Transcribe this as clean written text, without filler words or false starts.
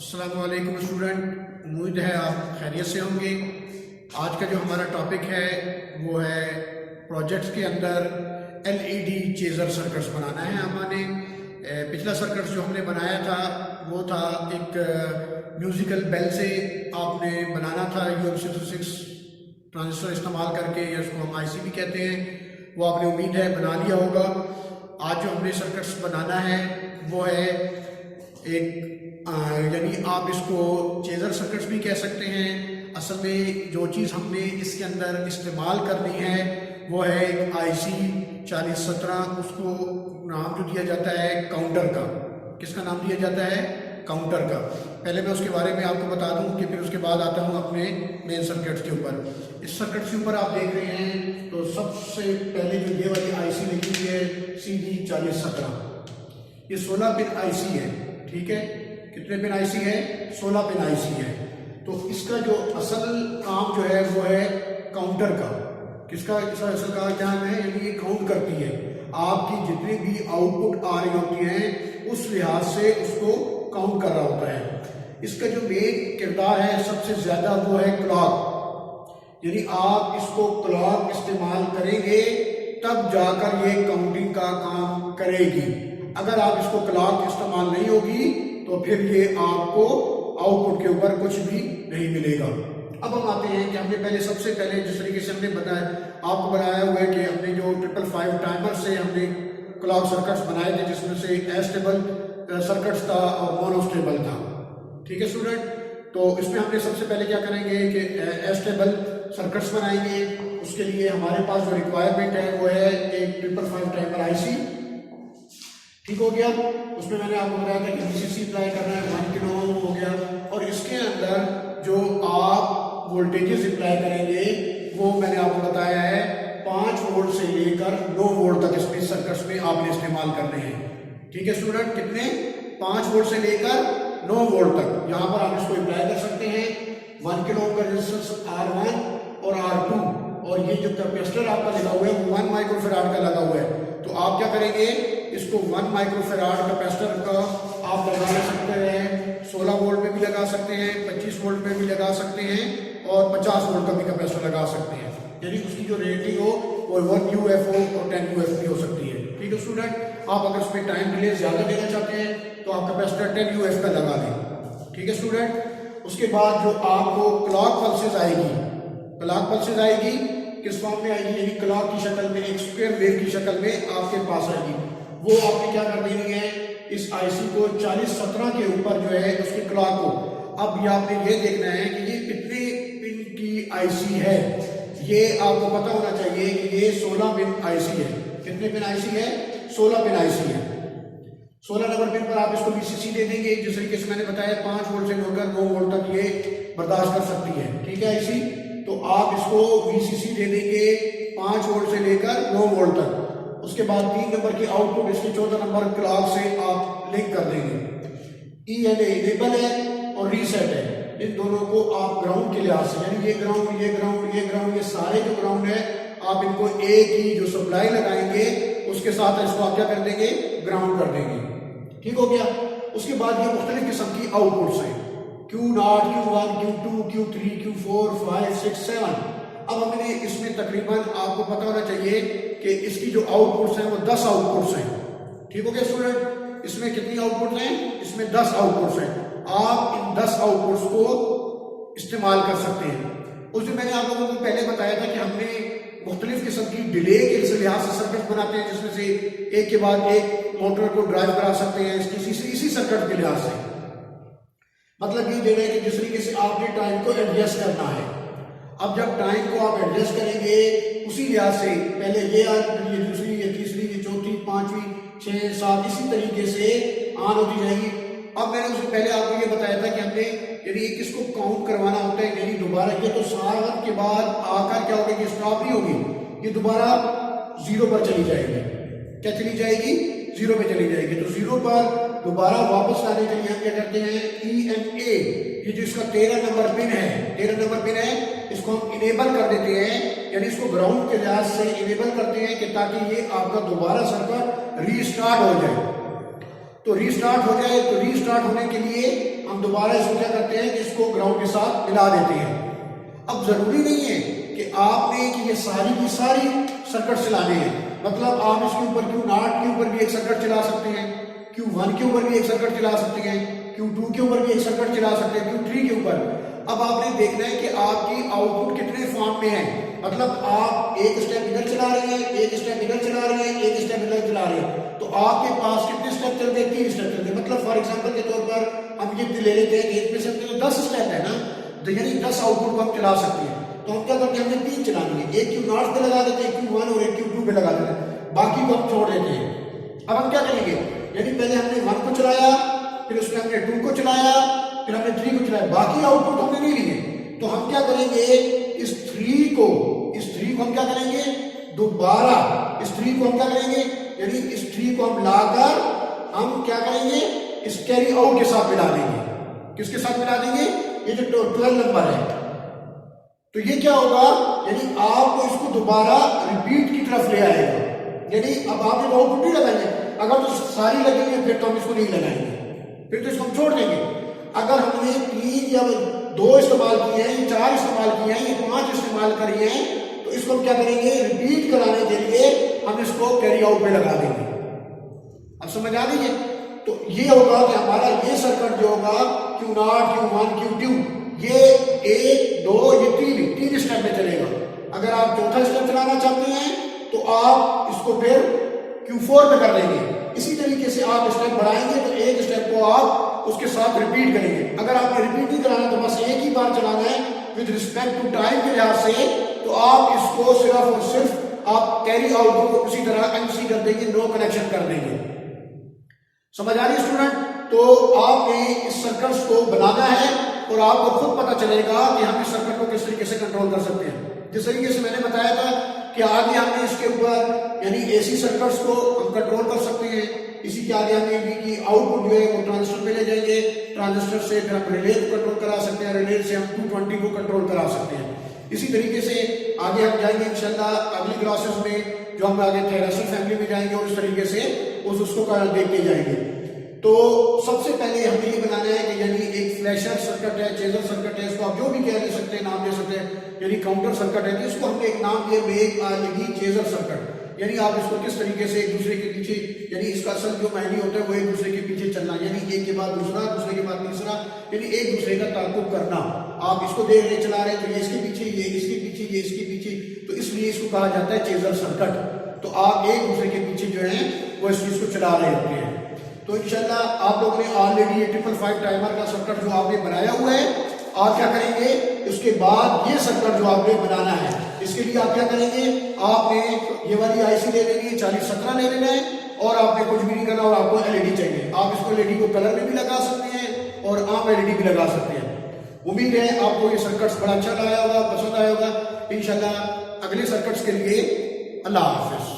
अस्सलाम वालेकुम स्टूडेंट, उम्मीद है आप खैरियत से होंगे। आज का जो हमारा टॉपिक है वो है प्रोजेक्ट्स के अंदर एलईडी चेजर सर्किट्स बनाना है। हमने पिछला सर्किट जो हमने बनाया था वो था एक म्यूज़िकल बेल से आपने बनाना था UM606 ट्रांजिस्टर इस्तेमाल करके, या उसको हम IC भी कहते हैं। वो आपने उम्मीद है बना लिया होगा। आज जो हमने सर्किट्स बनाना है वो है एक यानी आप इसको चेजर सर्किट्स भी कह सकते हैं। असल में जो चीज़ हमने इसके अंदर इस्तेमाल करनी है वो है एक IC 4017। उसको नाम जो दिया जाता है काउंटर का। किसका नाम दिया जाता है? काउंटर का। पहले मैं उसके बारे में आपको बता दूं कि फिर उसके बाद आता हूं अपने मेन सर्किट्स के ऊपर। इस सर्किट के ऊपर आप देख रहे हैं तो सबसे पहले जो ये वाली IC लिखी हुई है CD 4017, ये 16 पिन IC है। ठीक है, कितने पिन IC है? 16 पिन IC है। तो इसका जो असल काम जो है वो है काउंटर का। किसका असल का क्या है? यानी ये काउंट करती है आपकी जितनी भी आउटपुट आ रही होती है, उस लिहाज से उसको काउंट कर रहा होता है। इसका जो मेन किरदार है सबसे ज्यादा वो है क्लॉक। यानी आप इसको क्लॉक इस्तेमाल करेंगे तब जाकर ये काउंटिंग का काम करेगी। अगर आप इसको क्लॉक इस्तेमाल नहीं होगी तो फिर ये आपको आउटपुट के ऊपर कुछ भी नहीं मिलेगा। अब हम आते हैं कि हमने सबसे पहले जिस तरीके से हमने आपको बनाया हुआ है कि हमने जो 555 टाइमर से हमने क्लॉक सर्किट्स बनाए थे, जिसमें से एस्टेबल सर्किट्स था और मोनोस्टेबल था। ठीक है स्टूडेंट, तो इसमें हमने सबसे पहले क्या करेंगे कि एस्टेबल सर्किट्स बनाएंगे। उसके लिए हमारे पास जो रिक्वायरमेंट है वो है एक 555 टाइमर IC। ठीक हो गया। उसमें मैंने आपको बताया था कि VCC अप्लाई करना है, 1 किलो ओम हो गया। और इसके अंदर जो आप वोल्टेजेस अप्लाई करेंगे वो मैंने आपको बताया है 5 वोल्ट से लेकर 9 वोल्ट तक इसमें सर्किट्स में आपने इस्तेमाल करने हैं। ठीक है स्टूडेंट, कितने? 5 वोल्ट से लेकर 9 वोल्ट तक यहाँ पर आप इसको अप्लाई कर सकते हैं। 1 किलो ओम का रेजिस्टेंस R1 और R2, और ये जो कैपेसिटर आपका लगा हुआ है वो 1 माइक्रोफैराड का लगा हुआ है। तो आप क्या करेंगे, इसको 1 माइक्रोफैराड कैपेसिटर का आप लगा सकते हैं। 16 वोल्ट में भी लगा सकते हैं, 25 वोल्ट में भी लगा सकते हैं, और 50 वोल्ट का भी कैपेसिटर लगा सकते हैं। यानी उसकी जो रेटिंग हो वो 1 UF और 10 UF भी हो सकती है। ठीक है स्टूडेंट, आप अगर उसमें टाइम डिले ज्यादा देना चाहते हैं तो आप कैपेसिटर 10 UF का लगा दें। ठीक है स्टूडेंट, उसके बाद जो आपको क्लॉक पल्सेस आएगी, क्लॉक पल्सेस आएगी किस फॉर्म में आएगी? यानी क्लॉक की शक्ल में, एक स्क्वायर वेव की शक्ल में आपके पास आएगी। वो आपने क्या कर देनी है, इस IC को 4017 के ऊपर जो है उसकी क्लॉक को, अब ये आपने ये देखना है कि ये कितने पिन की IC है। ये आपको पता होना चाहिए कि ये 16 पिन IC है। कितने पिन IC है? 16 पिन IC है। 16 नंबर पिन पर आप इसको VCC दे देंगे। जिस तरीके से मैंने बताया 5 वोल्ट से लेकर 9 वोल्ट तक ये बर्दाश्त कर सकती है। ठीक है IC, तो आप इसको VCC दे देंगे 5 वोल्ट से लेकर 9 वोल्ट तक। उसके बाद 3 नंबर की आउटपुट इसकी 14 नंबर क्लॉक से आप लिंक कर देंगे। ENA इनेबल है और रीसेट है। इन दोनों को आप ग्राउंड के लिहाज से, यानी ये ग्राउंड, ये ग्राउंड, ये ग्राउंड, ये सारे जो ग्राउंड है आप इनको एक ही जो सप्लाई लगाएंगे उसके साथ इसको आप क्या कर देंगे, ग्राउंड कर देंगे। ठीक हो गया। उसके बाद ये मुख्तलिफ किस्म की आउटपुट्स हैं, Q0, Q1, Q2, Q3, Q4, 5, 6, 7। अब हमने इसमें तकरीबन आपको पता होना चाहिए कि इसकी जो आउटपुट्स हैं वो 10 आउटपुट्स हैं। ठीक हो गया स्टूडेंट, इसमें कितनी आउटपुट्स हैं? इसमें 10 आउटपुट्स हैं। आप इन 10 आउटपुट्स को इस्तेमाल कर सकते हैं। उस दिन मैंने आप लोगों को पहले बताया था कि हमने मुख्तलिफ किस्म की डिले के लिहाज से सर्किट बनाते हैं, जिसमें से एक के बाद एक मोटर को ड्राइव करा सकते हैं इसी सर्किट के लिहाज से। मतलब ये दे रहे हैं कि जिस तरीके से आपने टाइम को एडजस्ट करना है। अब जब टाइम को आप एडजस्ट करेंगे उसी लिहाज से, पहले ये दूसरी, ये तीसरी, ये चौथी, 5वीं, 6, 7 इसी तरीके से ऑन होती जाएगी। अब मैंने उससे पहले आपको ये बताया था कि हमने यदि किसको काउंट करवाना होता है, यानी दोबारा ये तो सारा के बाद आकर क्या होगा कि स्टॉप नहीं होगी, ये दोबारा 0 पर चली जाएगी। क्या चली जाएगी? 0 पे चली जाएगी। तो 0 पर दोबारा वापस लाने के लिए हम क्या करते हैं, ENA, ये जो इसका 13 नंबर पिन है, 13 नंबर पिन है, इसको हम इनेबल कर देते हैं। यानी इसको ग्राउंड के लिहाज से इनेबल करते हैं कि ताकि ये आपका दोबारा सर्किट रीस्टार्ट हो जाए। तो रीस्टार्ट हो जाए, तो रीस्टार्ट होने के लिए हम दोबारा इसको क्या करते हैं कि इसको ग्राउंड के साथ मिला देते हैं। अब जरूरी नहीं है कि आपने कि ये सारी की सारी सर्किट चलाने हैं, मतलब आप इसके ऊपर Q0 के ऊपर भी एक सर्किट चला सकते हैं, Q1 के ऊपर भी एक सर्किट चला सकते हैं, Q2 के ऊपर भी एक सर्किट चला सकते हैं, Q3 के ऊपर। अब आपने देखना है कि आपकी आउटपुट कितने फॉर्म में है, मतलब आप एक स्टेप इधर चला रहे हैं, एक स्टेप इधर चला रहे हैं, एक स्टेप इधर चला रहे हैं, तो आपके पास कितने स्टेप चलते हैं? 3 स्टेप चलते हैं। मतलब फॉर एग्जांपल के तौर पर हम ये ले लेते हैं कि एक में से तो 10 स्टेप है ना, तो यानी 10 आउटपुट को हम चला सकते हैं। तो हम क्या करते हैं, हमने 3 चलानी है, एक Q0 पे लगा देते हैं, Q1 और एक Q2 पे लगा देते हैं, बाकी को हम छोड़ देते हैं। अब हम क्या करेंगे, यानी पहले हमने 1 को चलाया, फिर उसमें हमने 2 को चलाया, फिर हमने 3 को चलाया, बाकी आउटपुट हमने नहीं लिए। तो हम क्या करेंगे, इस 3 को हम क्या करेंगे दोबारा, इस 3 को हम क्या करेंगे, यानी इस 3 को हम लाकर हम क्या करेंगे, इस कैरी आउट के साथ मिला देंगे। किसके साथ मिला देंगे? ये जो 12 नंबर है। तो ये क्या होगा, यानी आपको इसको दोबारा रिपीट की तरफ ले आएगा। यानी अब आप ये आउटपुट नहीं लगाएंगे, अगर तो सारी लगेंगे फिर तो हम इसको नहीं लगाएंगे, फिर तो इसको हम छोड़ देंगे। अगर हमने 3 या 2 इस्तेमाल किए हैं, 4 इस्तेमाल किए हैं, या 5 इस्तेमाल करिए हैं, तो इसको हम क्या करेंगे, रिपीट कराने के लिए हम इसको कैरी आउट में लगा देंगे। अब समझ आ गई है? तो ये होगा कि हमारा ये सर्किट जो होगा Q0, Q1, Q2, ये 1, 2, ये 3 स्टेप में चलेगा। अगर आप चौथा स्टेप चलाना चाहते हैं तो आप इसको फिर Q4 में कर लेंगे। इसी तरीके से आप स्टेप बढ़ाएंगे तो एक स्टेप को आप उसके साथ रिपीट करेंगे। अगर आपने रिपीट नहीं कराना तो बस एक ही बार चलाना है विद रिस्पेक्ट टू टाइम के लिहाज से, तो आप इसको सिर्फ और सिर्फ आप कैरी आउट को उसी तरह MC कर देंगे, नो कनेक्शन कर देंगे। समझ आ रही है स्टूडेंट? तो आपने इस सर्किट्स को बनाना है और आपको खुद पता चलेगा कि हम इस सर्किट को किस तरीके से कंट्रोल कर सकते हैं। जिस तरीके से मैंने बताया था कि आगे हमने इसके ऊपर यानी AC सर्किट्स को हम कंट्रोल कर सकते हैं। इसी के आगे हमें भी कि आउटपुट जो है वो ट्रांजिस्टर पे ले जाएंगे, ट्रांजिस्टर से फिर हम रिले को कंट्रोल करा सकते हैं, रिले से हम 220 को कंट्रोल करा सकते हैं। इसी तरीके से आगे हम जाएंगे इंशाल्लाह अगली क्लासेस में, जो हम आगे थेरेसर फैमिली में जाएंगे और इस तरीके से उसको देखते जाएंगे। तो सबसे पहले हमें ये बनाना है कि यानी एक फ्लैशर सर्किट है, चेजर सर्किट है, इसको आप जो भी कह दे सकते हैं, नाम दे सकते हैं, यानी काउंटर सर्किट है, तो इसको हमने एक नाम दिया मेक आएगी चेजर सर्किट। यानी आप इसको किस तरीके से एक दूसरे के पीछे, यानी इसका असल जो मायने होता है वो एक दूसरे के पीछे चलना, यानी एक के बाद दूसरा, दूसरे के बाद तीसरा, यानी एक दूसरे का ताल्लुक करना। आप इसको देख रहे चला रहे तो ये इसके पीछे, ये इसके पीछे, ये इसके पीछे, तो इसलिए इसको कहा जाता है चेजर सर्किट। तो आप एक दूसरे के पीछे जो है वो इस चीज को चला रहे होते हैं। तो इंशाल्लाह आप लोगों ने ऑलरेडी ये 555 टाइमर का सर्किट जो आपने बनाया हुआ है, आप क्या करेंगे, उसके बाद ये सर्किट जो आपने बनाना है, इसके लिए आप क्या करेंगे, आपने ये वाली IC ले लेनी है, 4017 ले लेना है, और आपने कुछ भी नहीं करना, और आपको LED चाहिए। आप इसको LED को कलर में भी लगा सकते हैं और आम LED भी लगा सकते हैं। उम्मीद है आपको ये सर्किट्स बड़ा अच्छा लगा होगा, पसंद आया होगा। इंशाल्लाह अगले सर्किट्स के लिए अल्लाह हाफिज।